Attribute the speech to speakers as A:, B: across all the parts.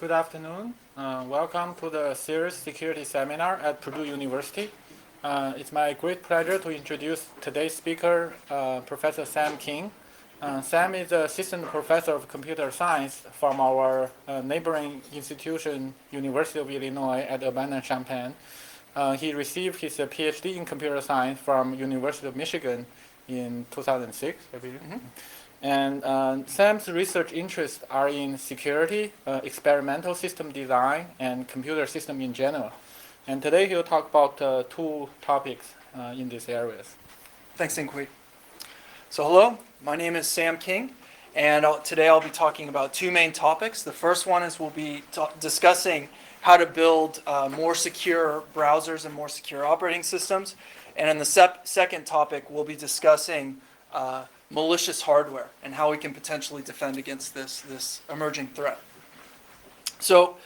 A: Good afternoon. Welcome to the CERIAS Security Seminar at Purdue University. It's my great pleasure to introduce today's speaker, Professor Sam King. Sam is Assistant Professor of Computer Science from our neighboring institution, University of Illinois at Urbana-Champaign. He received his PhD in Computer Science from University of Michigan in 2006, I believe. And Sam's research interests are in security, experimental system design, and computer system in general. And today he'll talk about two topics in these areas.
B: Thanks, Inqui. So hello, my name is Sam King, and today I'll be talking about two main topics. The first one is we'll be discussing how to build more secure browsers and more secure operating systems. And in the second topic, we'll be discussing malicious hardware and how we can potentially defend against this emerging threat. So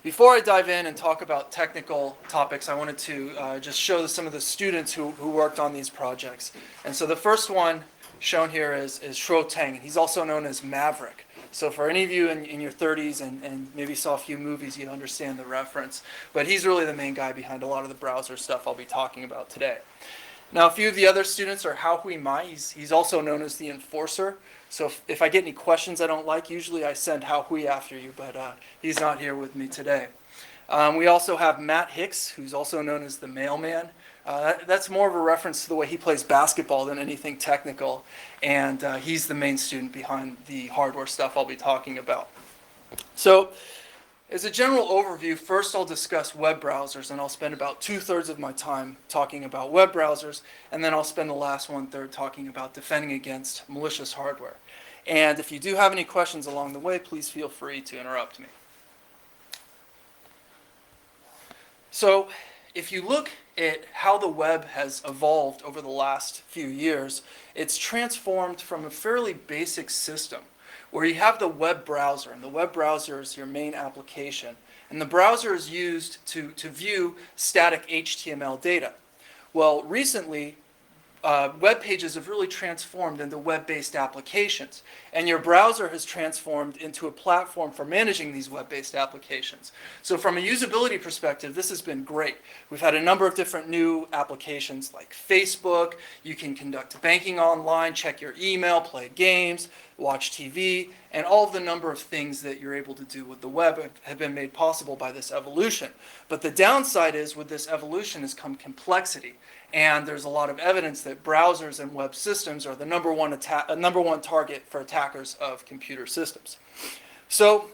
B: before I dive in and talk about technical topics, I wanted to just show some of the students who worked on these projects. And so the first one shown here is Shuo Tang, and he's also known as Maverick. So for any of you in your 30s and maybe saw a few movies, you understand the reference. But he's really the main guy behind a lot of the browser stuff I'll be talking about today. Now, a few of the other students are Hao Hui Mai. He's also known as the Enforcer. So if I get any questions I don't like, usually I send Hao Hui after you, but he's not here with me today. We also have Matt Hicks, who's also known as the Mailman. That's more of a reference to the way he plays basketball than anything technical, and he's the main student behind the hardware stuff I'll be talking about. So, as a general overview, first I'll discuss web browsers, and I'll spend about 2/3 of my time talking about web browsers, and then I'll spend the last 1/3 talking about defending against malicious hardware. And if you do have any questions along the way, please feel free to interrupt me. So, if you look at how the web has evolved over the last few years, it's transformed from a fairly basic system where you have the web browser, and the web browser is your main application. And the browser is used to view static HTML data. Well, recently, web pages have really transformed into web-based applications. And your browser has transformed into a platform for managing these web-based applications. So from a usability perspective, this has been great. We've had a number of different new applications like Facebook. You can conduct banking online, check your email, play games, watch TV, and all of the number of things that you're able to do with the web have been made possible by this evolution. But the downside is with this evolution has come complexity. And there's a lot of evidence that browsers and web systems are the number one target for attackers of computer systems. So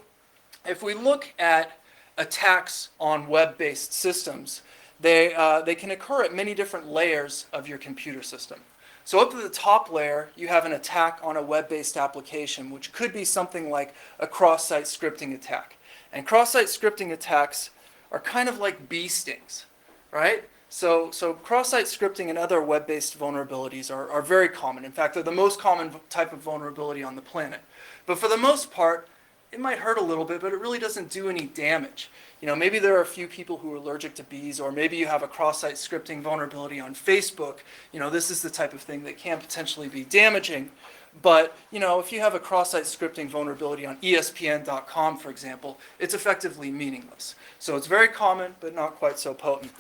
B: if we look at attacks on web-based systems, they can occur at many different layers of your computer system. So up at the top layer, you have an attack on a web-based application, which could be something like a cross-site scripting attack. And cross-site scripting attacks are kind of like bee stings, right? So cross-site scripting and other web-based vulnerabilities are very common. In fact, they're the most common type of vulnerability on the planet. But for the most part, it might hurt a little bit, but it really doesn't do any damage. You know, maybe there are a few people who are allergic to bees, or maybe you have a cross-site scripting vulnerability on Facebook. You know, this is the type of thing that can potentially be damaging. But, you know, if you have a cross-site scripting vulnerability on ESPN.com, for example, it's effectively meaningless. So it's very common, but not quite so potent.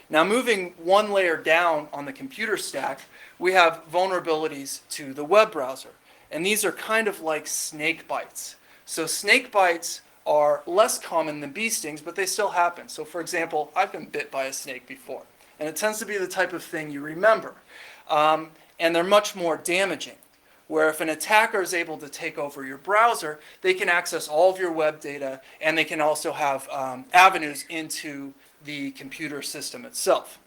B: Now, moving one layer down on the computer stack, we have vulnerabilities to the web browser. And these are kind of like snake bites. So snake bites are less common than bee stings, but they still happen. So for example, I've been bit by a snake before. And it tends to be the type of thing you remember. And they're much more damaging, where if an attacker is able to take over your browser, they can access all of your web data, and they can also have avenues into the computer system itself.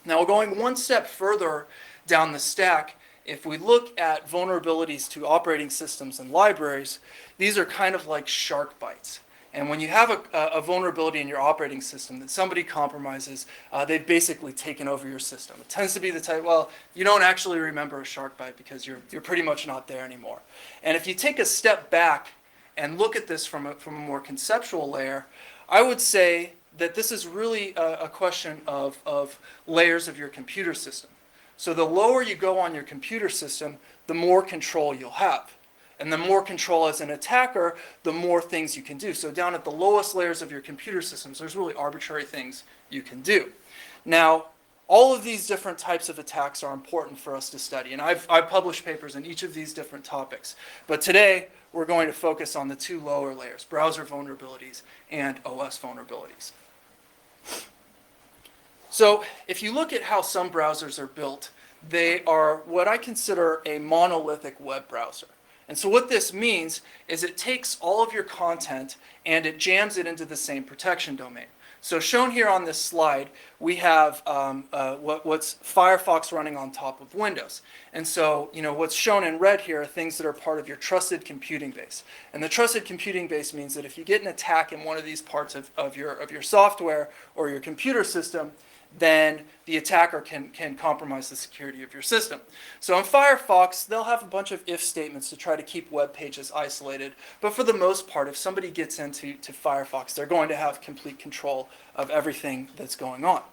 B: Now, going one step further down the stack, if we look at vulnerabilities to operating systems and libraries, these are kind of like shark bites. And when you have a vulnerability in your operating system that somebody compromises, they've basically taken over your system. It tends to be the type, well, you don't actually remember a shark bite because you're pretty much not there anymore. And if you take a step back and look at this from a more conceptual layer, I would say that this is really a question of layers of your computer system. So the lower you go on your computer system, the more control you'll have. And the more control as an attacker, the more things you can do. So down at the lowest layers of your computer systems, there's really arbitrary things you can do. Now, all of these different types of attacks are important for us to study, and I've published papers in each of these different topics. But today, we're going to focus on the two lower layers, browser vulnerabilities and OS vulnerabilities. So if you look at how some browsers are built, they are what I consider a monolithic web browser. And so what this means is it takes all of your content and it jams it into the same protection domain. So shown here on this slide, we have what's Firefox running on top of Windows. And so, what's shown in red here are things that are part of your trusted computing base. And the trusted computing base means that if you get an attack in one of these parts of your software or your computer system, then the attacker can compromise the security of your system. So in Firefox, they'll have a bunch of if statements to try to keep web pages isolated. But for the most part, if somebody gets into Firefox, they're going to have complete control of everything that's going on.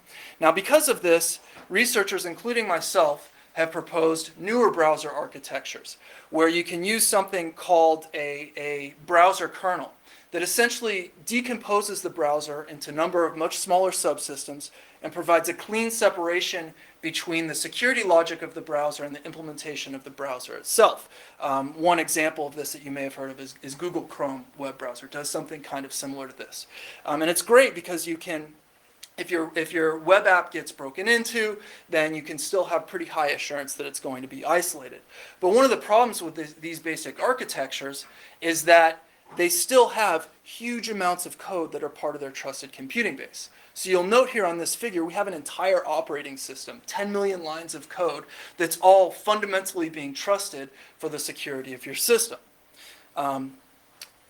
B: Now, because of this, researchers, including myself, have proposed newer browser architectures where you can use something called a browser kernel that essentially decomposes the browser into a number of much smaller subsystems and provides a clean separation between the security logic of the browser and the implementation of the browser itself. One example of this that you may have heard of is Google Chrome web browser. It does something kind of similar to this. And it's great because you can, if your web app gets broken into, then you can still have pretty high assurance that it's going to be isolated. But one of the problems with these basic architectures is that they still have huge amounts of code that are part of their trusted computing base. So you'll note here on this figure, we have an entire operating system, 10 million lines of code, that's all fundamentally being trusted for the security of your system.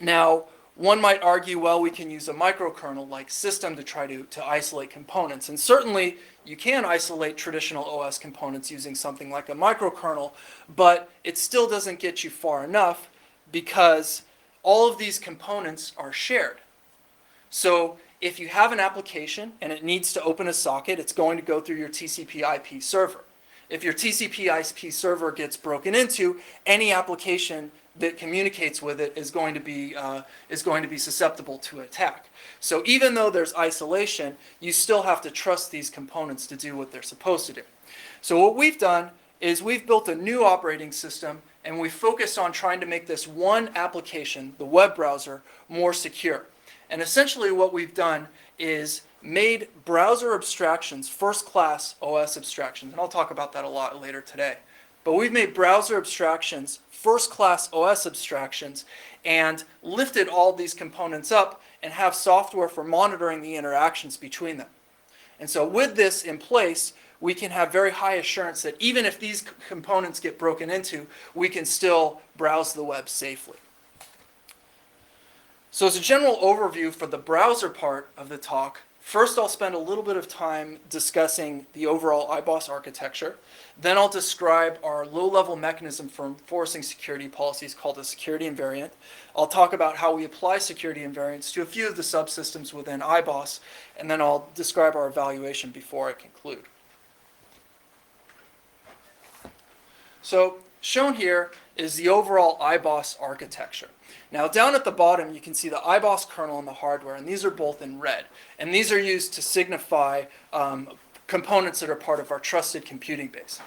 B: Now, one might argue, well, we can use a microkernel like system to try to isolate components. And certainly, you can isolate traditional OS components using something like a microkernel, but it still doesn't get you far enough because all of these components are shared. So if you have an application and it needs to open a socket, it's going to go through your TCP/IP server. If your TCP/IP server gets broken into, any application that communicates with it is going to be susceptible to attack. So even though there's isolation, you still have to trust these components to do what they're supposed to do. So what we've done is we've built a new operating system and we focused on trying to make this one application, the web browser, more secure. And essentially what we've done is made browser abstractions first-class OS abstractions. And I'll talk about that a lot later today. But we've made browser abstractions first-class OS abstractions and lifted all these components up and have software for monitoring the interactions between them. And so with this in place, we can have very high assurance that even if these components get broken into, we can still browse the web safely. So as a general overview for the browser part of the talk, first I'll spend a little bit of time discussing the overall IBOS architecture. Then I'll describe our low-level mechanism for enforcing security policies called a security invariant. I'll talk about how we apply security invariants to a few of the subsystems within IBOS, and then I'll describe our evaluation before I conclude. So shown here is the overall IBOS architecture. Now down at the bottom you can see the IBOS kernel and the hardware, and these are both in red. And these are used to signify components that are part of our trusted computing base.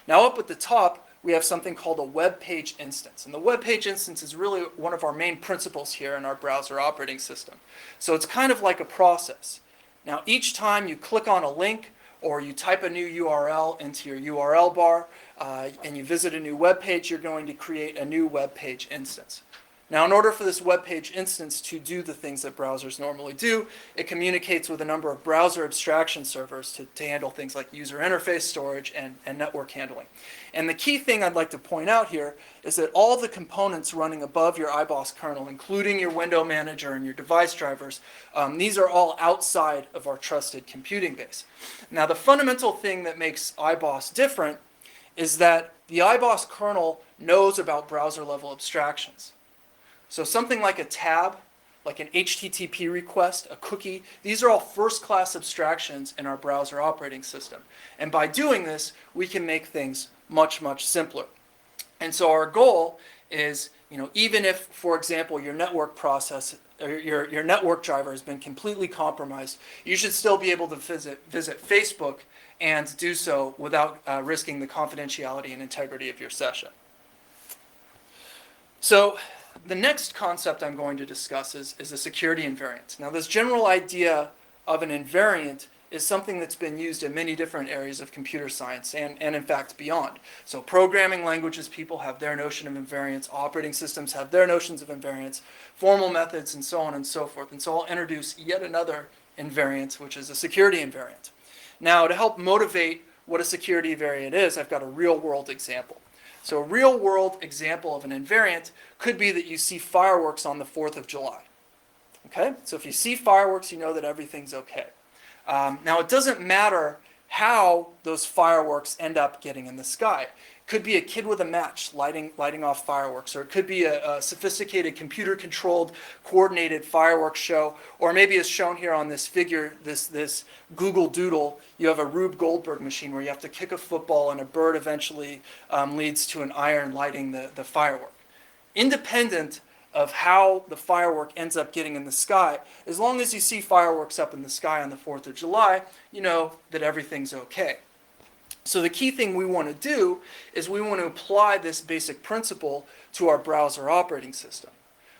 B: Now up at the top we have something called a web page instance. And the web page instance is really one of our main principles here in our browser operating system. So it's kind of like a process. Now each time you click on a link or you type a new URL into your URL bar and you visit a new web page, you're going to create a new web page instance. Now, in order for this web page instance to do the things that browsers normally do, it communicates with a number of browser abstraction servers to handle things like user interface storage and network handling. And the key thing I'd like to point out here is that all the components running above your IBOS kernel, including your window manager and your device drivers, these are all outside of our trusted computing base. Now, the fundamental thing that makes IBOS different is that the IBOS kernel knows about browser-level abstractions. So something like a tab, like an HTTP request, a cookie, these are all first-class abstractions in our browser operating system. And by doing this, we can make things much, much simpler. And so our goal is Even if, for example, your network process or your network driver has been completely compromised, you should still be able to visit Facebook and do so without risking the confidentiality and integrity of your session. So the next concept I'm going to discuss is a security invariant. Now, this general idea of an invariant is something that's been used in many different areas of computer science and in fact beyond. So programming languages, people have their notion of invariants, operating systems have their notions of invariants, formal methods, and so on and so forth. And so I'll introduce yet another invariant, which is a security invariant. Now, to help motivate what a security invariant is, I've got a real-world example. So a real-world example of an invariant could be that you see fireworks on the 4th of July. Okay? So if you see fireworks, you know that everything's okay. Now, it doesn't matter how those fireworks end up getting in the sky. It could be a kid with a match lighting off fireworks, or it could be a sophisticated computer-controlled, coordinated fireworks show, or maybe as shown here on this figure, this Google Doodle, you have a Rube Goldberg machine where you have to kick a football and a bird eventually leads to an iron lighting the firework. Independent of how the firework ends up getting in the sky, as long as you see fireworks up in the sky on the 4th of July, you know that everything's okay. So the key thing we want to do is we want to apply this basic principle to our browser operating system.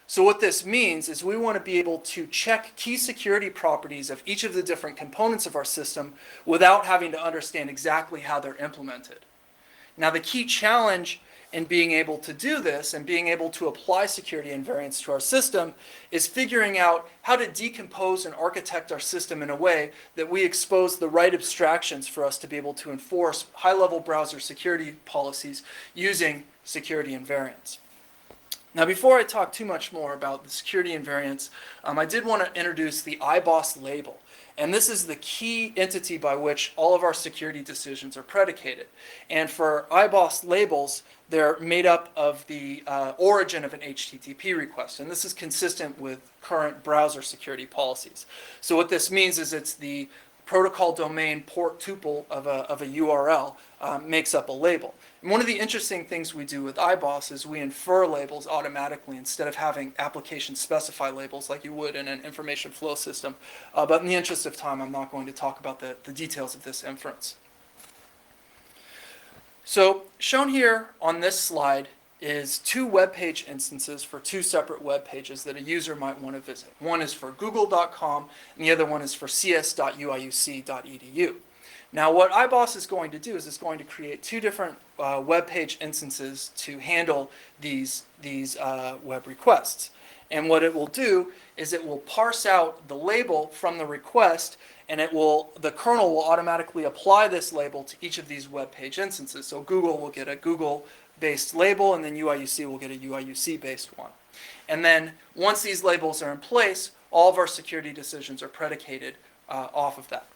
B: So what this means is we want to be able to check key security properties of each of the different components of our system without having to understand exactly how they're implemented. Now, the key challenge in being able to do this and being able to apply security invariants to our system is figuring out how to decompose and architect our system in a way that we expose the right abstractions for us to be able to enforce high-level browser security policies using security invariants. Now, before I talk too much more about the security invariants, I did want to introduce the IBOSS label. And this is the key entity by which all of our security decisions are predicated. And for IBOSS labels, they're made up of the origin of an HTTP request. And this is consistent with current browser security policies. So what this means is it's the protocol domain port tuple of a URL makes up a label. And one of the interesting things we do with IBOSS is we infer labels automatically instead of having applications specify labels like you would in an information flow system. But in the interest of time, I'm not going to talk about the details of this inference. So shown here on this slide is two web page instances for two separate web pages that a user might want to visit. One is for google.com and the other one is for cs.uiuc.edu. Now, what IBOSS is going to do is it's going to create two different web page instances to handle these web requests. And what it will do is it will parse out the label from the request, and the kernel will automatically apply this label to each of these web page instances. So Google will get a Google-based label, and then UIUC will get a UIUC-based one. And then once these labels are in place, all of our security decisions are predicated off of that.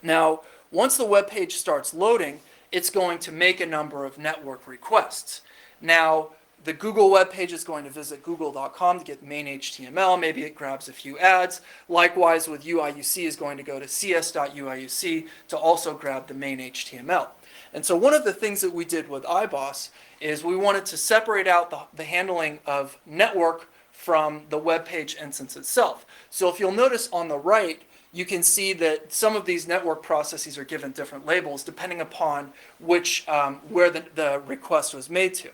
B: Now, once the web page starts loading, it's going to make a number of network requests. Now, the Google web page is going to visit google.com to get main HTML. Maybe it grabs a few ads. Likewise, with UIUC is going to go to cs.uiuc to also grab the main HTML. And so one of the things that we did with IBOSS is we wanted to separate out the handling of network from the web page instance itself. So if you'll notice on the right, you can see that some of these network processes are given different labels depending upon where the request was made to.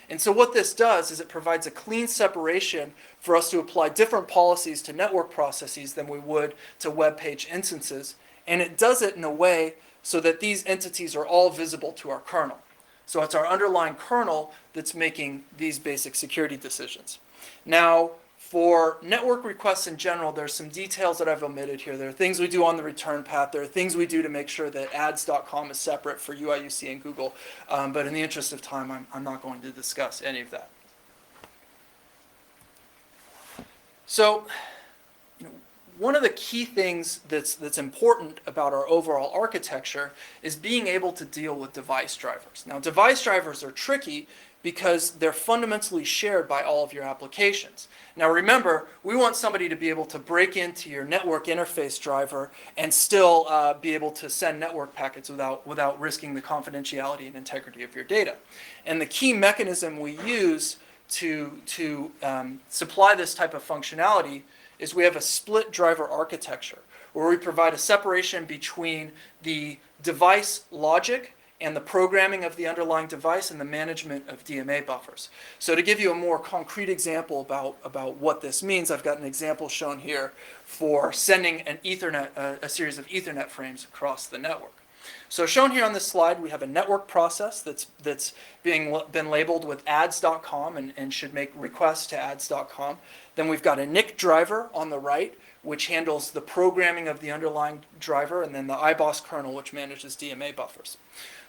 B: And so what this does is it provides a clean separation for us to apply different policies to network processes than we would to web page instances. And it does it in a way so that these entities are all visible to our kernel. So it's our underlying kernel that's making these basic security decisions. Now, for network requests in general, there's some details that I've omitted here. There are things we do on the return path. There are things we do to make sure that ads.com is separate for UIUC and Google. But in the interest of time, I'm not going to discuss any of that. So, one of the key things that's important about our overall architecture is being able to deal with device drivers. Now, device drivers are tricky because they're fundamentally shared by all of your applications. Now remember, we want somebody to be able to break into your network interface driver and still be able to send network packets without risking the confidentiality and integrity of your data. And the key mechanism we use to supply this type of functionality is we have a split driver architecture where we provide a separation between the device logic and the programming of the underlying device and the management of DMA buffers. So to give you a more concrete example about what this means, I've got an example shown here for sending an Ethernet, a series of Ethernet frames across the network. So shown here on this slide, we have a network process that's been labeled with ads.com and should make requests to ads.com. Then we've got a NIC driver on the right, which handles the programming of the underlying driver, and then the iBoss kernel, which manages DMA buffers.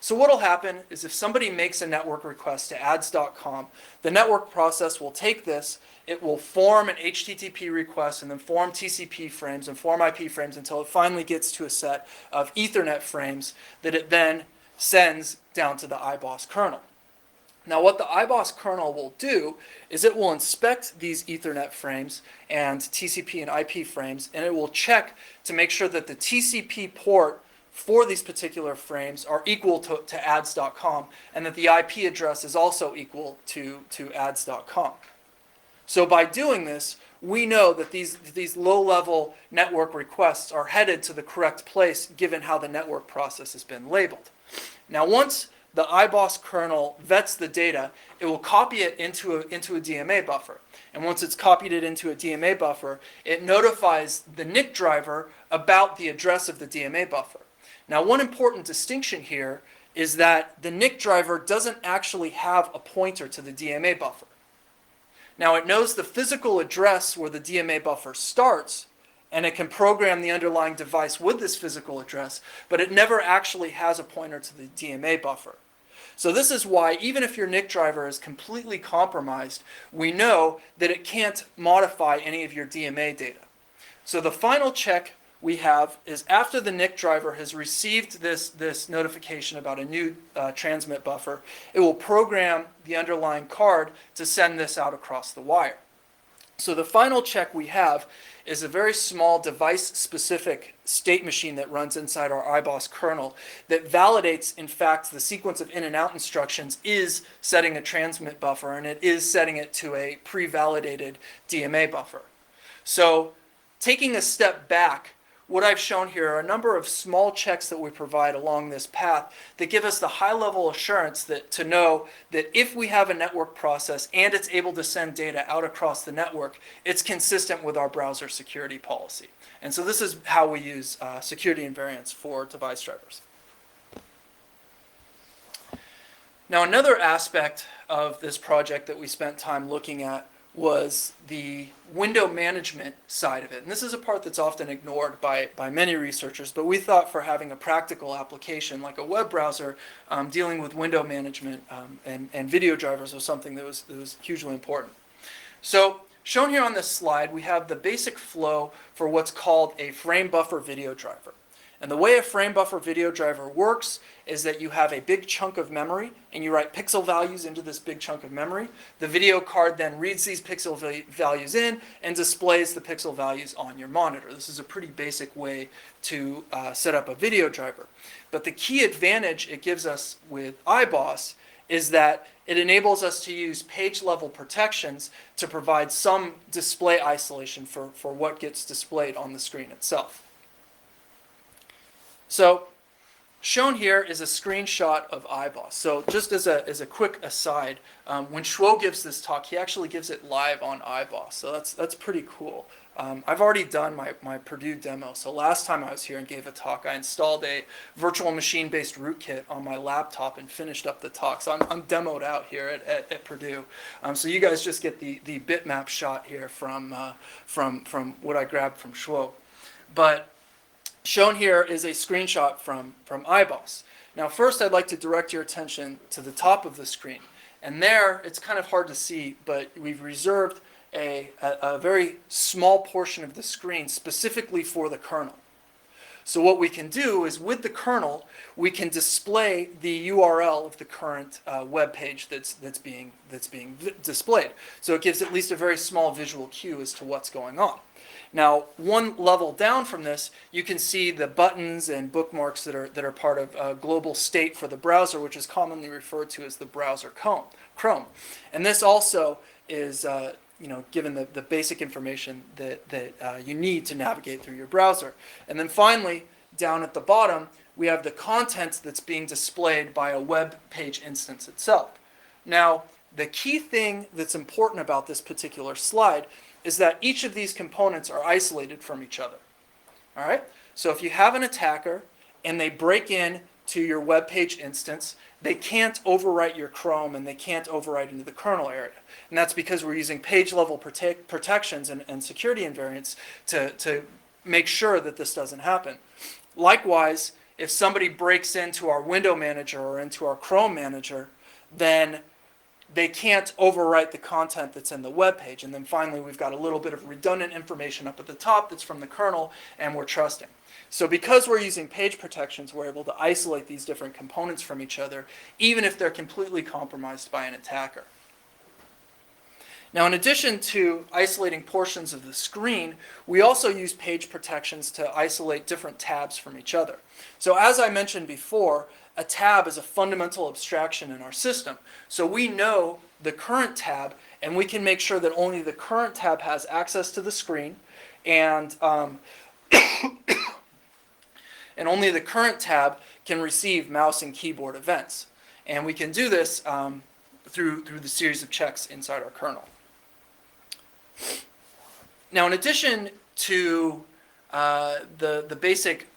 B: So what will happen is if somebody makes a network request to ads.com, the network process will take this, it will form an HTTP request and then form TCP frames and form IP frames until it finally gets to a set of Ethernet frames that it then sends down to the iBoss kernel. Now what the iBoss kernel will do is it will inspect these Ethernet frames and TCP and IP frames, and it will check to make sure that the TCP port for these particular frames are equal to ads.com and that the IP address is also equal to ads.com. So by doing this, we know that these low-level network requests are headed to the correct place given how the network process has been labeled. Now once the iBoss kernel vets the data, it will copy it into a DMA buffer. And once it's copied it into a DMA buffer, it notifies the NIC driver about the address of the DMA buffer. Now, one important distinction here is that the NIC driver doesn't actually have a pointer to the DMA buffer. Now, it knows the physical address where the DMA buffer starts, and it can program the underlying device with this physical address, but it never actually has a pointer to the DMA buffer. So this is why, even if your NIC driver is completely compromised, we know that it can't modify any of your DMA data. So the final check we have is after the NIC driver has received this notification about a new transmit buffer, it will program the underlying card to send this out across the wire. So the final check we have is a very small device-specific state machine that runs inside our iBoss kernel that validates, in fact, the sequence of in and out instructions is setting a transmit buffer, and it is setting it to a pre-validated DMA buffer. So taking a step back, what I've shown here are a number of small checks that we provide along this path that give us the high-level assurance to know that if we have a network process and it's able to send data out across the network, it's consistent with our browser security policy. And so this is how we use security invariants for device drivers. Now, another aspect of this project that we spent time looking at was the window management side of it. And this is a part that's often ignored by many researchers, but we thought for having a practical application like a web browser, dealing with window management and video drivers was something that was hugely important. So shown here on this slide, we have the basic flow for what's called a frame buffer video driver. And the way a frame buffer video driver works is that you have a big chunk of memory and you write pixel values into this big chunk of memory. The video card then reads these pixel values in and displays the pixel values on your monitor. This is a pretty basic way to set up a video driver. But the key advantage it gives us with iBoss is that it enables us to use page level protections to provide some display isolation for what gets displayed on the screen itself. So shown here is a screenshot of iBoss. So just as a quick aside, when Shuo gives this talk, he actually gives it live on iBoss. So that's pretty cool. I've already done my Purdue demo. So last time I was here and gave a talk, I installed a virtual machine-based rootkit on my laptop and finished up the talk. So I'm demoed out here at Purdue. So you guys just get the bitmap shot here from what I grabbed from Shuo. But shown here is a screenshot from iBoss. Now first I'd like to direct your attention to the top of the screen. And there, it's kind of hard to see, but we've reserved a very small portion of the screen specifically for the kernel. So what we can do is with the kernel, we can display the URL of the current web page that's being displayed. So it gives at least a very small visual cue as to what's going on. Now, one level down from this, you can see the buttons and bookmarks that are part of global state for the browser, which is commonly referred to as the browser Chrome. And this also is given the basic information that you need to navigate through your browser. And then finally, down at the bottom, we have the content that's being displayed by a web page instance itself. Now, the key thing that's important about this particular slide is that each of these components are isolated from each other. All right? So if you have an attacker and they break in to your web page instance, they can't overwrite your Chrome and they can't overwrite into the kernel area. And that's because we're using page level protections and security invariants to make sure that this doesn't happen. Likewise, if somebody breaks into our window manager or into our Chrome manager, then they can't overwrite the content that's in the web page. And then finally, we've got a little bit of redundant information up at the top that's from the kernel, and we're trusting. So because we're using page protections, we're able to isolate these different components from each other, even if they're completely compromised by an attacker. Now, in addition to isolating portions of the screen, we also use page protections to isolate different tabs from each other. So as I mentioned before, a tab is a fundamental abstraction in our system. So we know the current tab, and we can make sure that only the current tab has access to the screen, and and only the current tab can receive mouse and keyboard events. And we can do this through the series of checks inside our kernel. Now, in addition to the basic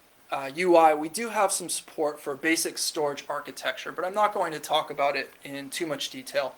B: UI, we do have some support for basic storage architecture, but I'm not going to talk about it in too much detail.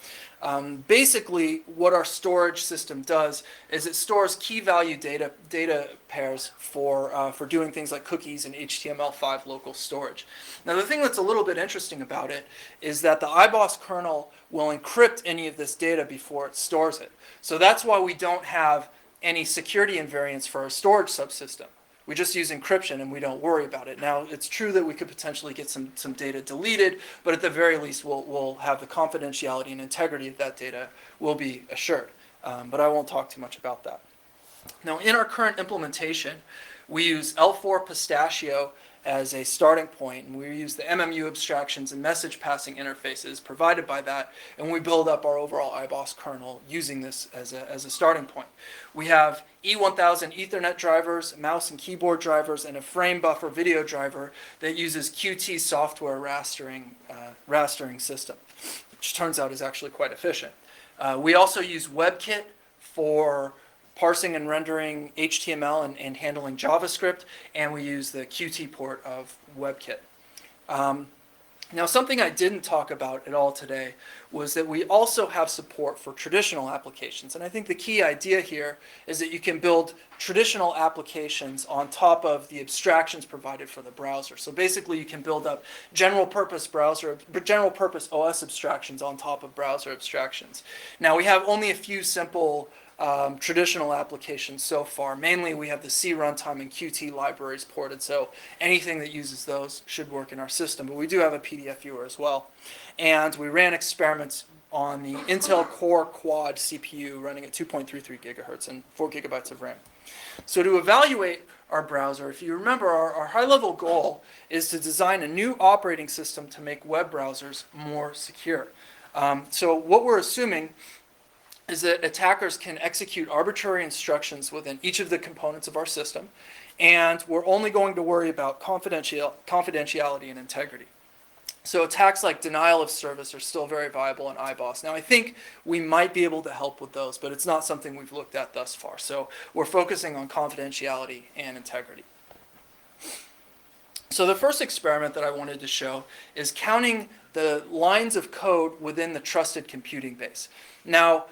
B: Basically, what our storage system does is it stores key value data pairs for doing things like cookies and HTML5 local storage. Now, the thing that's a little bit interesting about it is that the IBOS kernel will encrypt any of this data before it stores it. So that's why we don't have any security invariants for our storage subsystem. We just use encryption and we don't worry about it. Now, it's true that we could potentially get some data deleted, but at the very least, we'll have the confidentiality and integrity of that data will be assured. But I won't talk too much about that. Now, in our current implementation, we use L4 Pistachio as a starting point, and we use the MMU abstractions and message passing interfaces provided by that, and we build up our overall IBOS kernel using this as a starting point. We have E1000 Ethernet drivers, mouse and keyboard drivers, and a frame buffer video driver that uses Qt software rastering system, which turns out is actually quite efficient. We also use WebKit for parsing and rendering HTML and handling JavaScript, and we use the Qt port of WebKit. Now, something I didn't talk about at all today was that we also have support for traditional applications. And I think the key idea here is that you can build traditional applications on top of the abstractions provided for the browser. So basically, you can build up general purpose OS abstractions on top of browser abstractions. Now, we have only a few simple traditional applications so far. Mainly, we have the C runtime and Qt libraries ported, so anything that uses those should work in our system. But we do have a PDF viewer as well. And we ran experiments on the Intel Core Quad CPU running at 2.33 gigahertz and 4 gigabytes of RAM. So to evaluate our browser, if you remember, our high-level goal is to design a new operating system to make web browsers more secure. So what we're assuming is that attackers can execute arbitrary instructions within each of the components of our system, and we're only going to worry about confidentiality and integrity. So attacks like denial of service are still very viable in IBOS. Now, I think we might be able to help with those, but it's not something we've looked at thus far. So we're focusing on confidentiality and integrity. So the first experiment that I wanted to show is counting the lines of code within the trusted computing base. Now,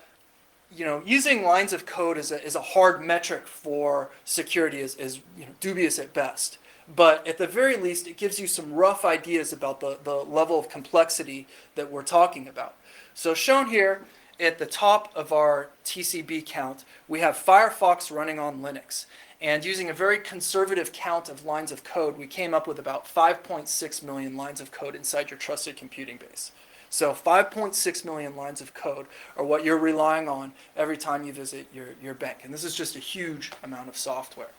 B: using lines of code is a hard metric for security is dubious at best. But at the very least, it gives you some rough ideas about the level of complexity that we're talking about. So shown here at the top of our TCB count, we have Firefox running on Linux. And using a very conservative count of lines of code, we came up with about 5.6 million lines of code inside your trusted computing base. So 5.6 million lines of code are what you're relying on every time you visit your bank. And this is just a huge amount of software.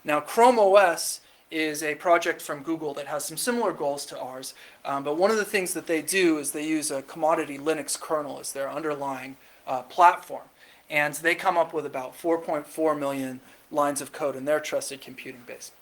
B: Now, Chrome OS is a project from Google that has some similar goals to ours, but one of the things that they do is they use a commodity Linux kernel as their underlying platform. And they come up with about 4.4 million lines of code in their trusted computing base.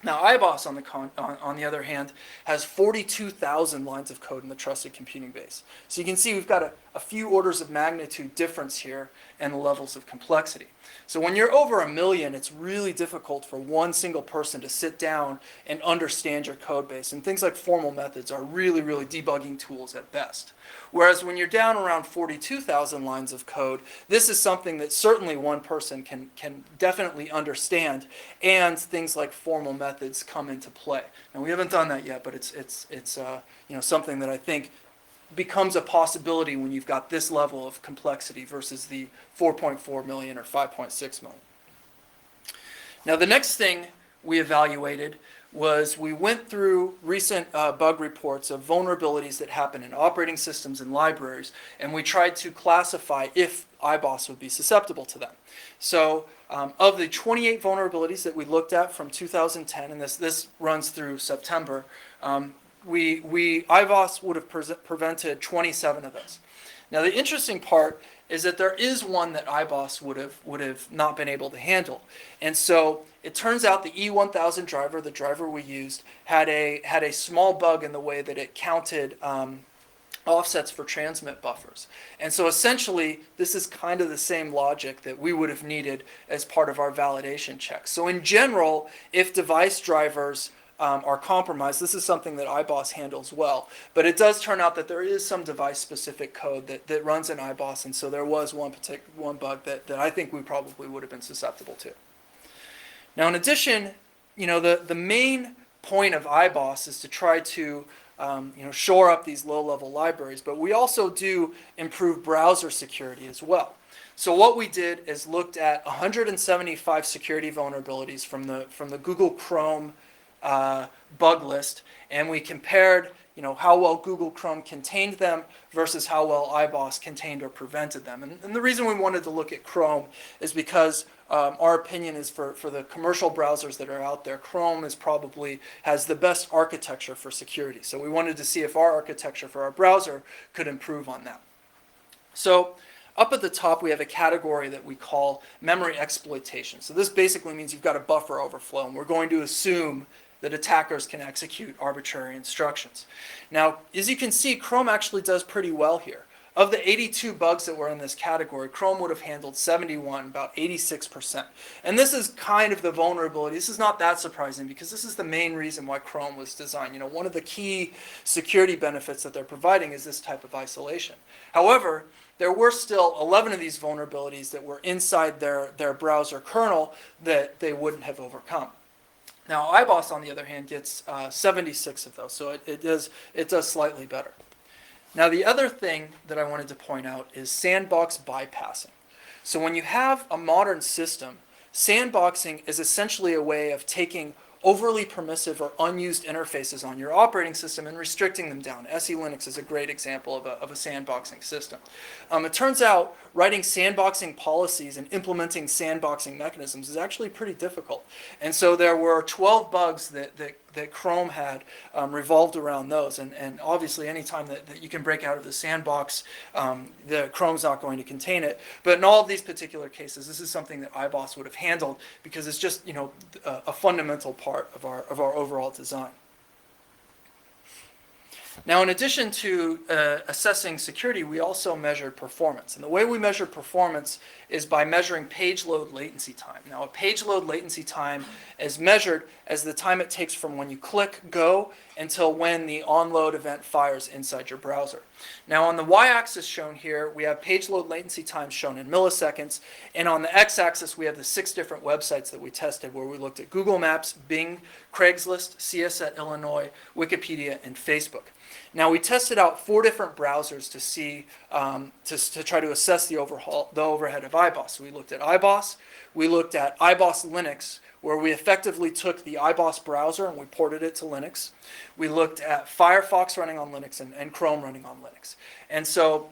B: Now, iBoss, on the other hand, has 42,000 lines of code in the trusted computing base. So you can see we've got a few orders of magnitude difference here in the levels of complexity. So when you're over 1 million, it's really difficult for one single person to sit down and understand your code base. And things like formal methods are really, really debugging tools at best. Whereas when you're down around 42,000 lines of code, this is something that certainly one person can definitely understand, and things like formal methods come into play. Now, we haven't done that yet, but it's something that I think becomes a possibility when you've got this level of complexity versus the 4.4 million or 5.6 million. Now, the next thing we evaluated was we went through recent bug reports of vulnerabilities that happen in operating systems and libraries, and we tried to classify if iBoss would be susceptible to them. So of the 28 vulnerabilities that we looked at from 2010, and this runs through September, iBoss would have prevented 27 of those. Now, the interesting part is that there is one that iBoss would have not been able to handle. And so it turns out the E1000 driver, the driver we used, had a small bug in the way that it counted offsets for transmit buffers. And so essentially, this is kind of the same logic that we would have needed as part of our validation checks. So in general, if device drivers are compromised, this is something that iBoss handles well. But it does turn out that there is some device-specific code that runs in iBoss, and so there was one bug that I think we probably would have been susceptible to. Now, in addition, the main point of iBoss is to try to shore up these low-level libraries, but we also do improve browser security as well. So what we did is looked at 175 security vulnerabilities from the Google Chrome bug list, and we compared how well Google Chrome contained them versus how well iBoss contained or prevented them. And the reason we wanted to look at Chrome is because our opinion is for the commercial browsers that are out there, Chrome probably has the best architecture for security. So we wanted to see if our architecture for our browser could improve on that. So up at the top, we have a category that we call memory exploitation. So this basically means you've got a buffer overflow, and we're going to assume that attackers can execute arbitrary instructions. Now, as you can see, Chrome actually does pretty well here. Of the 82 bugs that were in this category, Chrome would have handled 71, about 86%. And this is kind of the vulnerability. This is not that surprising because this is the main reason why Chrome was designed. One of the key security benefits that they're providing is this type of isolation. However, there were still 11 of these vulnerabilities that were inside their browser kernel that they wouldn't have overcome. Now, iBoss, on the other hand, gets 76 of those, so it does slightly better. Now, the other thing that I wanted to point out is sandbox bypassing. So when you have a modern system, sandboxing is essentially a way of taking overly permissive or unused interfaces on your operating system and restricting them down. SE Linux is a great example of a sandboxing system. It turns out writing sandboxing policies and implementing sandboxing mechanisms is actually pretty difficult. And so there were 12 bugs that Chrome had revolved around those. And obviously, anytime that you can break out of the sandbox, the Chrome's not going to contain it. But in all of these particular cases, this is something that iBoss would have handled because it's just a fundamental part of our overall design. Now, in addition to assessing security, we also measured performance. And the way we measure performance is by measuring page load latency time. Now, a page load latency time is measured as the time it takes from when you click go until when the onload event fires inside your browser. Now, on the y-axis shown here, we have page load latency time shown in milliseconds. And on the x-axis, we have the 6 different websites that we tested where we looked at Google Maps, Bing, Craigslist, CS at Illinois, Wikipedia, and Facebook. Now, we tested out 4 different browsers to see, to try to assess the overhead of iBoss. So we looked at iBoss, we looked at iBoss Linux, where we effectively took the iBoss browser and we ported it to Linux. We looked at Firefox running on Linux and Chrome running on Linux. And so,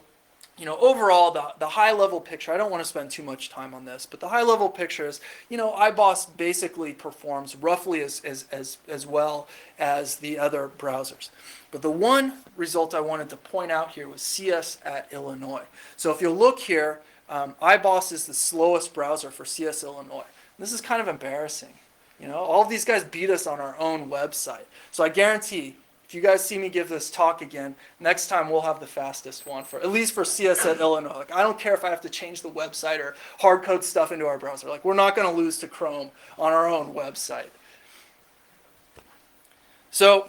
B: overall, the high-level picture, I don't want to spend too much time on this, but the high-level picture is, iBoss basically performs roughly as well as the other browsers. But the one result I wanted to point out here was CS at Illinois. So if you look here, iBoss is the slowest browser for CS Illinois. This is kind of embarrassing. All of these guys beat us on our own website. So I guarantee, if you guys see me give this talk again, next time we'll have the fastest one, at least for CS at Illinois. Like, I don't care if I have to change the website or hard code stuff into our browser. Like, we're not going to lose to Chrome on our own website. So,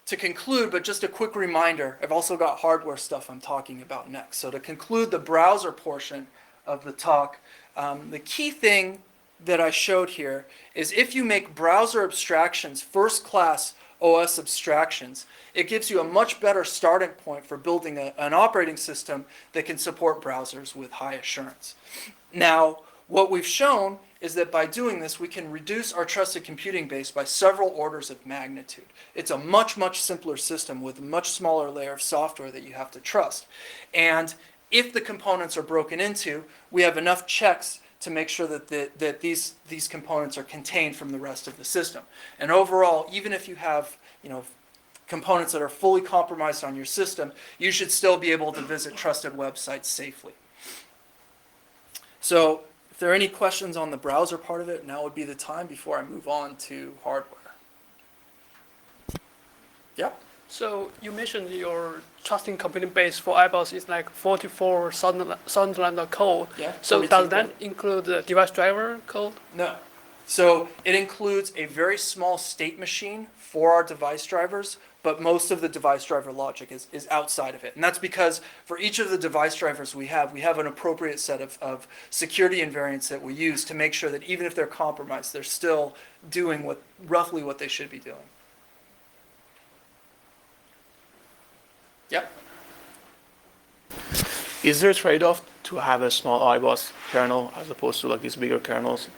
B: to conclude, but just a quick reminder, I've also got hardware stuff I'm talking about next. So to conclude the browser portion of the talk, the key thing that I showed here is if you make browser abstractions first-class OS abstractions, it gives you a much better starting point for building an operating system that can support browsers with high assurance. Now, what we've shown is that by doing this, we can reduce our trusted computing base by several orders of magnitude. It's a much, much simpler system with a much smaller layer of software that you have to trust. And if the components are broken into, we have enough checks to make sure that these components are contained from the rest of the system. And overall, even if you have components that are fully compromised on your system, you should still be able to visit trusted websites safely. So if there are any questions on the browser part of it, now would be the time before I move on to hardware. Yep.
C: So you mentioned your trusting computing base for iBoss is like 44,000 lines of code.
B: Yeah.
C: So does that include the device driver code?
B: No. So it includes a very small state machine for our device drivers, but most of the device driver logic is outside of it. And that's because for each of the device drivers we have an appropriate set of security invariants that we use to make sure that even if they're compromised, they're still doing roughly what they should be doing. Yep.
D: Is there a trade-off to have a small iBoss kernel as opposed to like these bigger kernels?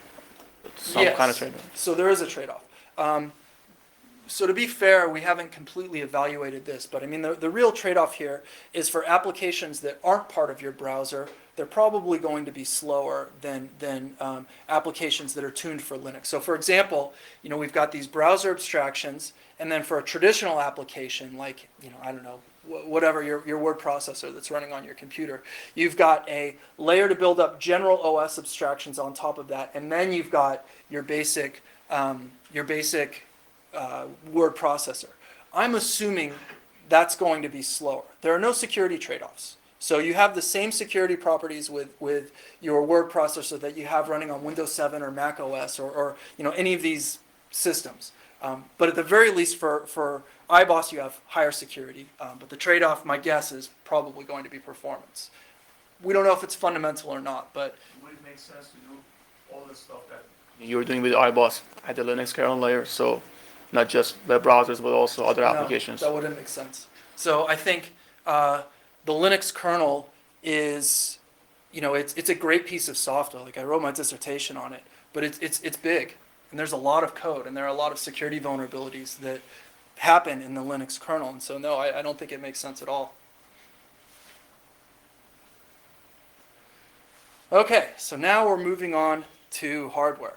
D: Some kind of trade-off.
B: So there is a trade-off. So to be fair, we haven't completely evaluated this, but I mean the real trade-off here is for applications that aren't part of your browser, they're probably going to be slower than applications that are tuned for Linux. So for example, we've got these browser abstractions, and then for a traditional application like, I don't know, whatever your word processor that's running on your computer, you've got a layer to build up general OS abstractions on top of that, and then you've got your basic word processor. I'm assuming that's going to be slower. There are no security trade-offs. So you have the same security properties with your word processor that you have running on Windows 7 or Mac OS or any of these systems. But at the very least for iBoss you have higher security. But the trade-off, my guess, is probably going to be performance. We don't know if it's fundamental or not, but
D: would it make sense to do all the stuff that you're doing with iBoss at the Linux kernel layer? So not just web browsers, but also other applications.
B: No, that wouldn't make sense. So I think the Linux kernel is, it's a great piece of software. Like I wrote my dissertation on it, but it's big, and there's a lot of code, and there are a lot of security vulnerabilities that happen in the Linux kernel. And so no, I don't think it makes sense at all. Okay, so now we're moving on to hardware.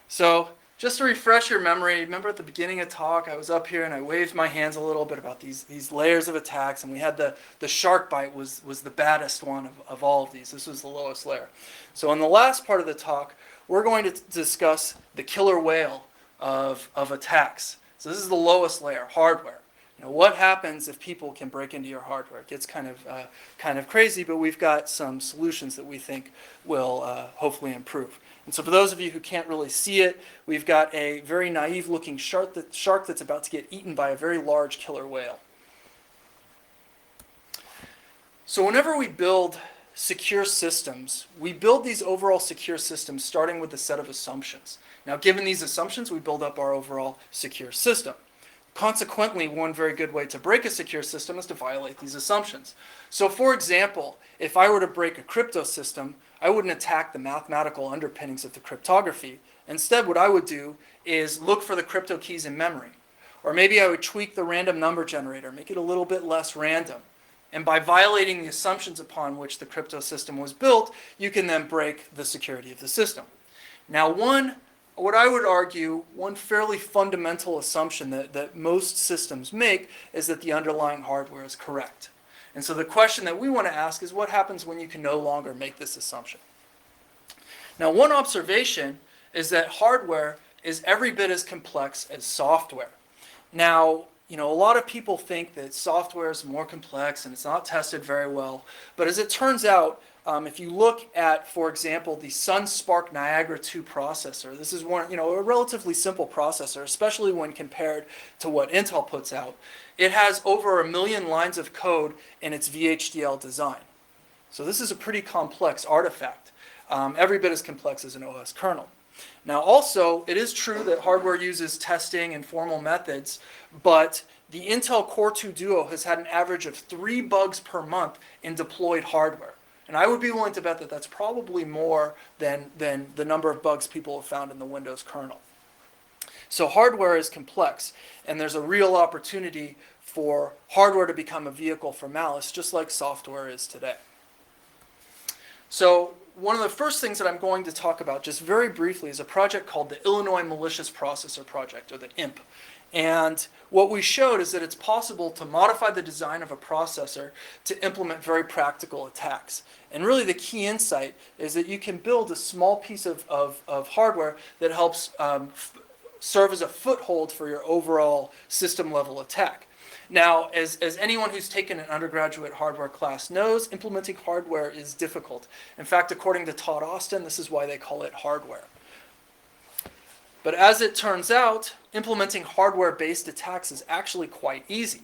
B: So just to refresh your memory, remember at the beginning of the talk, I was up here and I waved my hands a little bit about these layers of attacks, and we had the shark bite was the baddest one of all of these. This was the lowest layer. So in the last part of the talk, we're going to discuss the killer whale of attacks. So this is the lowest layer, hardware. What happens if people can break into your hardware? It gets kind of crazy, but we've got some solutions that we think will hopefully improve. And so for those of you who can't really see it, we've got a very naive-looking shark that's about to get eaten by a very large killer whale. So whenever we build secure systems, we build these overall secure systems starting with a set of assumptions. Now, given these assumptions, we build up our overall secure system. Consequently, one very good way to break a secure system is to violate these assumptions. So for example, if I were to break a crypto system, I wouldn't attack the mathematical underpinnings of the cryptography. Instead, what I would do is look for the crypto keys in memory. Or maybe I would tweak the random number generator, make it a little bit less random. And by violating the assumptions upon which the crypto system was built, you can then break the security of the system. Now, what I would argue, one fairly fundamental assumption that most systems make is that the underlying hardware is correct. And so the question that we want to ask is, what happens when you can no longer make this assumption? Now, one observation is that hardware is every bit as complex as software. Now, a lot of people think that software is more complex and it's not tested very well. But as it turns out, if you look at, for example, the Sun Spark Niagara 2 processor, this is one, a relatively simple processor, especially when compared to what Intel puts out. It has over 1 million lines of code in its VHDL design. So this is a pretty complex artifact, every bit as complex as an OS kernel. Now also, it is true that hardware uses testing and formal methods, but the Intel Core 2 Duo has had an average of 3 bugs per month in deployed hardware. And I would be willing to bet that that's probably more than the number of bugs people have found in the Windows kernel. So hardware is complex, and there's a real opportunity for hardware to become a vehicle for malice, just like software is today. So one of the first things that I'm going to talk about just very briefly is a project called the Illinois Malicious Processor Project, or the IMP. And what we showed is that it's possible to modify the design of a processor to implement very practical attacks. And really the key insight is that you can build a small piece of hardware that helps serve as a foothold for your overall system level attack. Now, as anyone who's taken an undergraduate hardware class knows, implementing hardware is difficult. In fact, according to Todd Austin, this is why they call it hardware. But as it turns out, implementing hardware-based attacks is actually quite easy.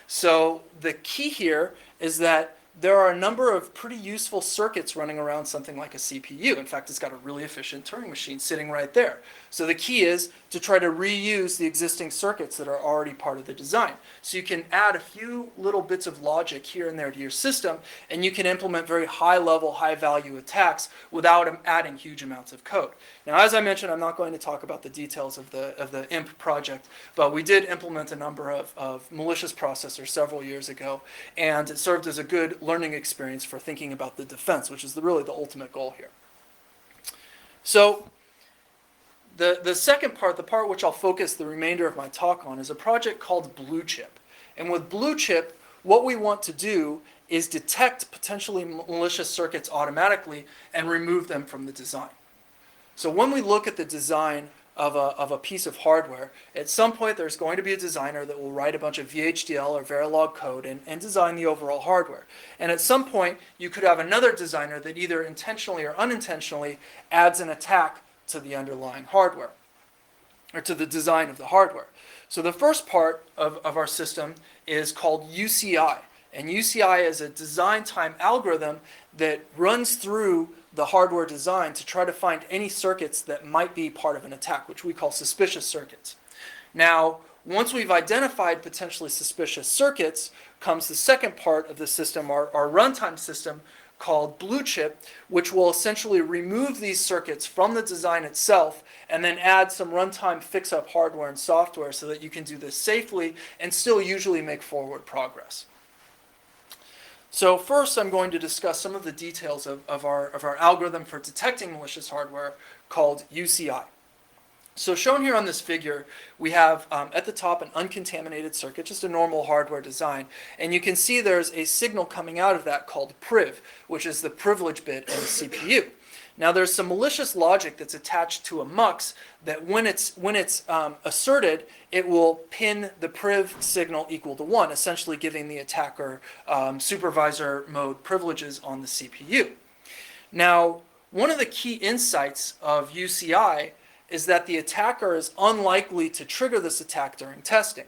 B: So the key here is that there are a number of pretty useful circuits running around something like a CPU. In fact, it's got a really efficient Turing machine sitting right there. So the key is to try to reuse the existing circuits that are already part of the design. So you can add a few little bits of logic here and there to your system, and you can implement very high-level, high-value attacks without adding huge amounts of code. Now, as I mentioned, I'm not going to talk about the details of the IMP project, but we did implement a number of malicious processors several years ago, and it served as a good learning experience for thinking about the defense, which is really the ultimate goal here. So the second part, the part which I'll focus the remainder of my talk on, is a project called Blue Chip. And with Blue Chip, what we want to do is detect potentially malicious circuits automatically and remove them from the design. So when we look at the design of a piece of hardware, at some point there's going to be a designer that will write a bunch of VHDL or Verilog code and design the overall hardware. And at some point you could have another designer that either intentionally or unintentionally adds an attack to the underlying hardware, or to the design of the hardware. So the first part of our system is called UCI. And UCI is a design time algorithm that runs through the hardware design to try to find any circuits that might be part of an attack, which we call suspicious circuits. Now, once we've identified potentially suspicious circuits, comes the second part of the system, our runtime system, called Blue Chip, which will essentially remove these circuits from the design itself and then add some runtime fix-up hardware and software so that you can do this safely and still usually make forward progress. So first I'm going to discuss some of the details of our algorithm for detecting malicious hardware called UCI. So shown here on this figure, we have at the top an uncontaminated circuit, just a normal hardware design. And you can see there's a signal coming out of that called priv, which is the privilege bit in the CPU. Now there's some malicious logic that's attached to a mux that when it's asserted, it will pin the priv signal equal to 1, essentially giving the attacker supervisor mode privileges on the CPU. Now, one of the key insights of UCI is that the attacker is unlikely to trigger this attack during testing.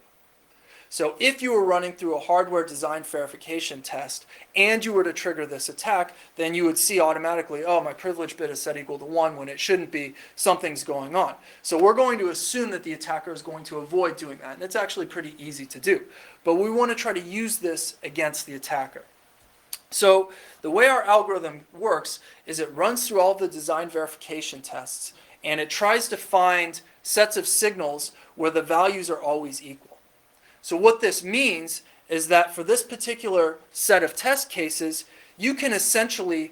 B: So if you were running through a hardware design verification test and you were to trigger this attack, then you would see automatically, oh, my privilege bit is set equal to 1 when it shouldn't be, something's going on. So we're going to assume that the attacker is going to avoid doing that, and it's actually pretty easy to do. But we want to try to use this against the attacker. So the way our algorithm works is it runs through all of the design verification tests, and it tries to find sets of signals where the values are always equal. So what this means is that for this particular set of test cases, you can essentially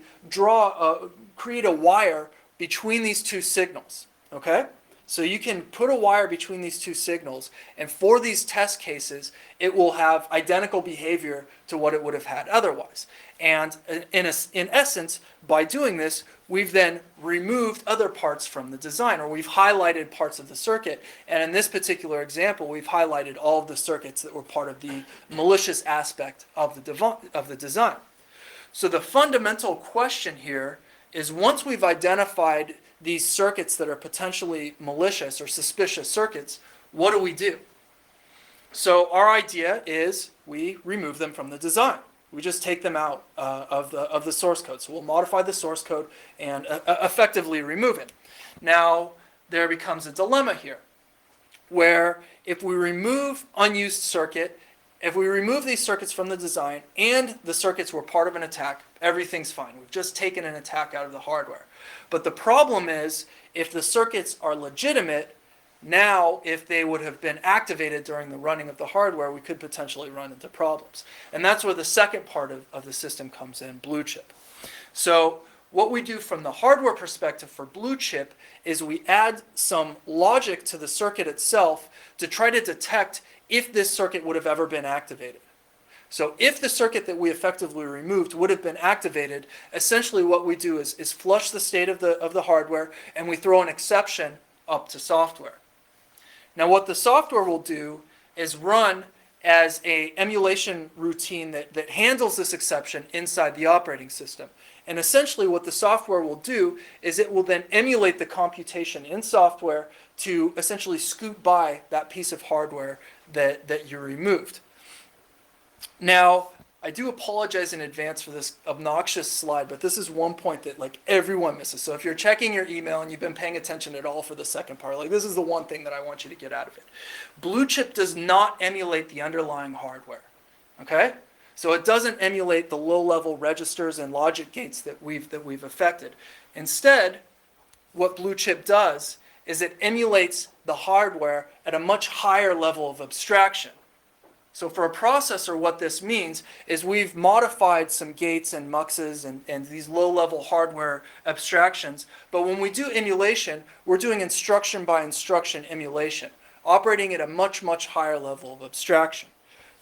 B: create a wire between these two signals, okay? So you can put a wire between these two signals, and for these test cases, it will have identical behavior to what it would have had otherwise. And in essence, by doing this, we've then removed other parts from the design, or we've highlighted parts of the circuit. And in this particular example, we've highlighted all of the circuits that were part of the malicious aspect of the design. So the fundamental question here is, once we've identified these circuits that are potentially malicious or suspicious circuits, what do we do? So our idea is we remove them from the design. We just take them out of the source code. So we'll modify the source code and effectively remove it. Now, there becomes a dilemma here, where if we remove unused circuit, if we remove these circuits from the design and the circuits were part of an attack, everything's fine. We've just taken an attack out of the hardware. But the problem is, if the circuits are legitimate, now if they would have been activated during the running of the hardware, we could potentially run into problems. And that's where the second part of the system comes in, blue chip. So what we do from the hardware perspective for blue chip is we add some logic to the circuit itself to try to detect if this circuit would have ever been activated. So if the circuit that we effectively removed would have been activated, essentially what we do is flush the state of the hardware, and we throw an exception up to software. Now what the software will do is run as an emulation routine that handles this exception inside the operating system. And essentially what the software will do is it will then emulate the computation in software to essentially scoot by that piece of hardware that you removed. Now, I do apologize in advance for this obnoxious slide, but this is one point that like everyone misses. So if you're checking your email and you've been paying attention at all for the second part, like this is the one thing that I want you to get out of it. Blue chip does not emulate the underlying hardware, okay? So it doesn't emulate the low-level registers and logic gates that we've affected. Instead, what blue chip does is it emulates the hardware at a much higher level of abstraction. So for a processor, what this means is we've modified some gates and muxes and these low-level hardware abstractions. But when we do emulation, we're doing instruction by instruction emulation, operating at a much, much higher level of abstraction.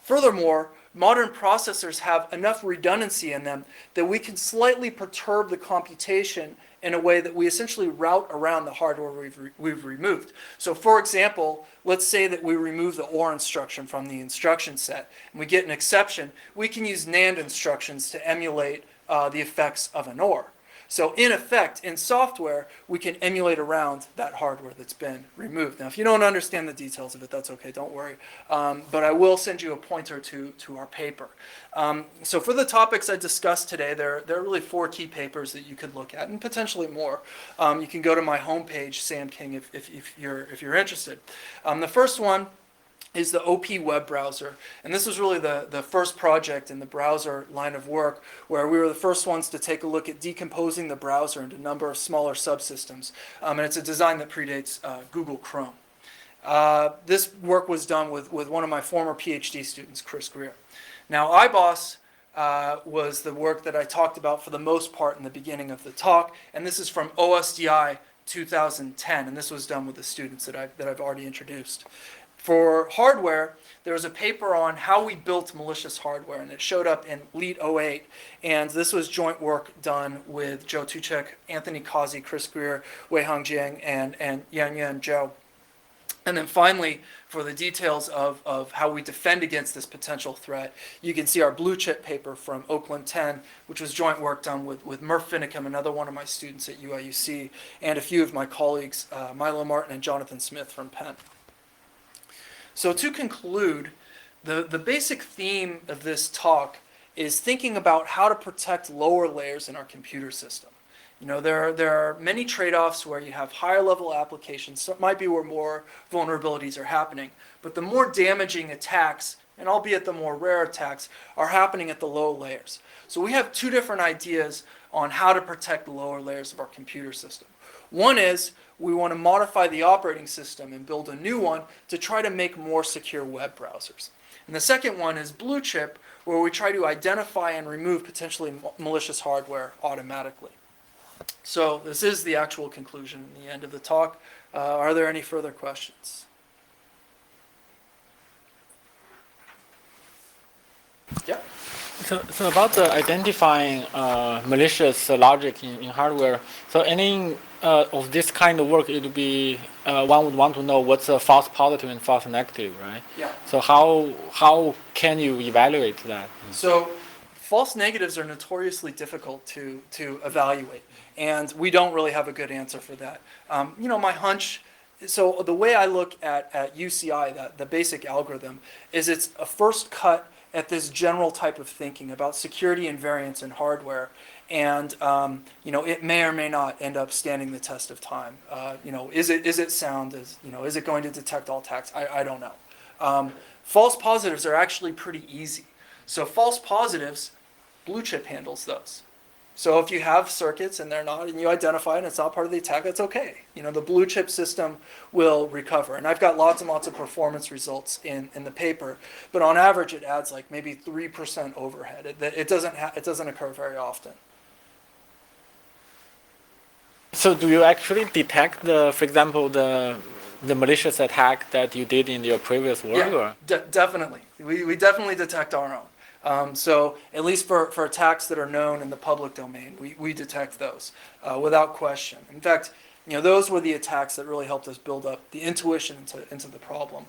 B: Furthermore, modern processors have enough redundancy in them that we can slightly perturb the computation in a way that we essentially route around the hardware we've removed. So for example, let's say that we remove the OR instruction from the instruction set and we get an exception. We can use NAND instructions to emulate the effects of an OR. So in effect, in software, we can emulate around that hardware that's been removed. Now, if you don't understand the details of it, that's okay, don't worry. But I will send you a pointer to our paper. So for the topics I discussed today, there are really 4 key papers that you could look at, and potentially more. You can go to my homepage, Sam King, if you're interested. The first one is the OP web browser. And this was really the first project in the browser line of work, where we were the first ones to take a look at decomposing the browser into a number of smaller subsystems. And it's a design that predates Google Chrome. This work was done with one of my former PhD students, Chris Greer. Now, IBOS was the work that I talked about for the most part in the beginning of the talk, and this is from OSDI 2010, and this was done with the students that I've already introduced. For hardware, there was a paper on how we built malicious hardware, and it showed up in LEET 08. And this was joint work done with Joe Tuchek, Anthony Kazi, Chris Greer, Weihang Jiang, and Yan Zhou. And then finally, for the details of how we defend against this potential threat, you can see our blue chip paper from Oakland 10, which was joint work done with Murph Finicum, another one of my students at UIUC, and a few of my colleagues, Milo Martin and Jonathan Smith from Penn. So to conclude, the basic theme of this talk is thinking about how to protect lower layers in our computer system. You know, there are many trade-offs where you have higher level applications, so it might be where more vulnerabilities are happening, but the more damaging attacks, and albeit the more rare attacks, are happening at the low layers. So we have 2 different ideas on how to protect the lower layers of our computer system. One is we want to modify the operating system and build a new one to try to make more secure web browsers. And the second one is blue chip, where we try to identify and remove potentially malicious hardware automatically. So this is the actual conclusion and the end of the talk. Are there any further questions? Yeah.
A: So about the identifying malicious logic in hardware, so any of this kind of work, it would be one would want to know what's a false positive and false negative, right?
B: Yeah.
A: So how can you evaluate that?
B: So false negatives are notoriously difficult to evaluate, and we don't really have a good answer for that. My hunch. So the way I look at UCI, the basic algorithm, is it's a first cut at this general type of thinking about security and variance in hardware, and it may or may not end up standing the test of time. Is it sound? Is it going to detect all attacks? I don't know. False positives are actually pretty easy. So false positives, blue chip handles those. So if you have circuits and they're not, and you identify it and it's not part of the attack, that's okay. The blue chip system will recover. And I've got lots and lots of performance results in the paper, but on average it adds like maybe 3% overhead. It doesn't occur very often.
A: So do you actually detect for example, the malicious attack that you did in your previous work?
B: Yeah,
A: Or?
B: definitely. We definitely detect our own. So at least for attacks that are known in the public domain, we detect those without question. In fact, those were the attacks that really helped us build up the intuition into the problem.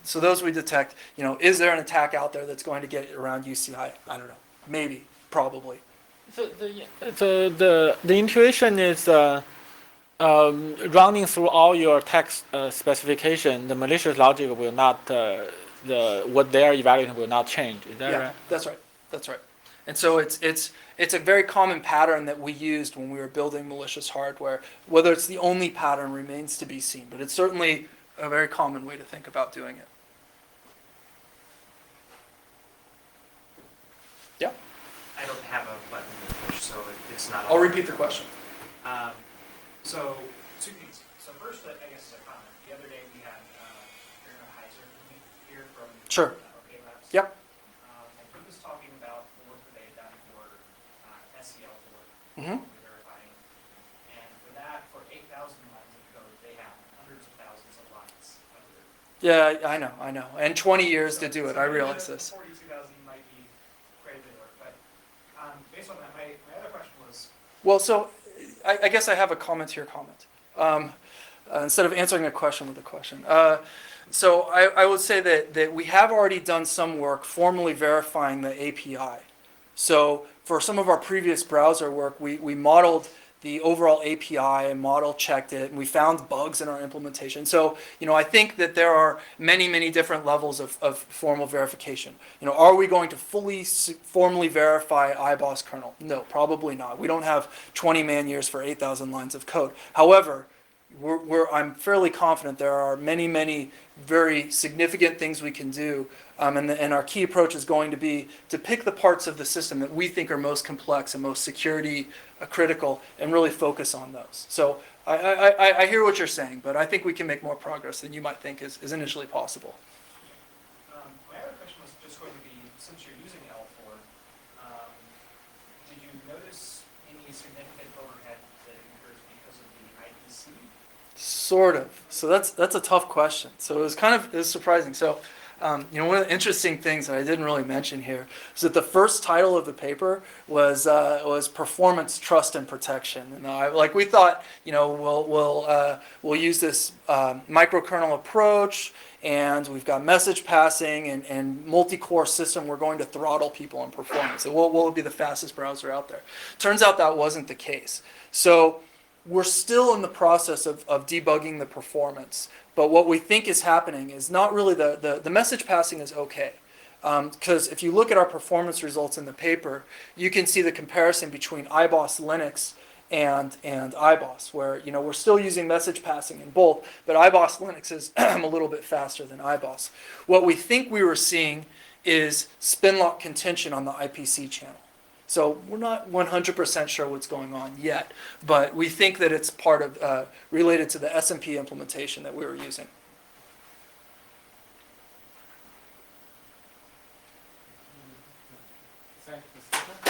B: So those we detect. Is there an attack out there that's going to get around UCI? I don't know. Maybe. Probably.
A: So the intuition is running through all your text specification. The malicious logic will not. What they are evaluating will not change. Is that right?
B: That's right. That's right. And so it's a very common pattern that we used when we were building malicious hardware. Whether it's the only pattern remains to be seen, but it's certainly a very common way to think about doing it. Yeah.
E: I don't have a button to push, so it's not.
B: I'll repeat the question.
E: So two things. So first, I guess as a comment, the other day we had Heiser here from
B: Sure.
E: OK Labs.
B: Yep.
E: And he was talking about the work that they had done for SEL for
B: Mm-hmm.
E: verifying. And for that, for 8,000 lines of code, they have hundreds of thousands of lines of code.
B: Yeah, I know. And 20 years to do it. I realize this.
E: 42,000 might be quite a bit of work. But based on that, my other question was,
B: Well, so I guess I have a comment to your comment. Instead of answering a question with a question. So I would say that we have already done some work formally verifying the API. So for some of our previous browser work, we modeled the overall API and model checked it, and we found bugs in our implementation. So, I think that there are many, many different levels of formal verification. Are we going to formally verify IBOS kernel? No, probably not. We don't have 20 man years for 8,000 lines of code. However, I'm fairly confident there are many, many very significant things we can do, and our key approach is going to be to pick the parts of the system that we think are most complex and most security critical, and really focus on those. So I hear what you're saying, but I think we can make more progress than you might think is initially possible.
E: my other question was just going to be, since you're using L4, did you notice any significant overhead that occurs because of the IPC?
B: Sort of. So that's a tough question. So it was surprising. So, one of the interesting things that I didn't really mention here is that the first title of the paper was performance, trust, and protection. And we thought, we'll use this microkernel approach, and we've got message passing and multi-core system. We're going to throttle people on performance. So we'll be the fastest browser out there. Turns out that wasn't the case. So we're still in the process of debugging the performance, but what we think is happening is not really the message passing is okay. Because if you look at our performance results in the paper, you can see the comparison between IBOS Linux and IBOS, where we're still using message passing in both, but IBOS Linux is a little bit faster than IBOS. What we think we were seeing is spin lock contention on the IPC channel. So we're not 100% sure what's going on yet, but we think that it's part of related to the S&P implementation that we were using.
A: Thank you, Stephen.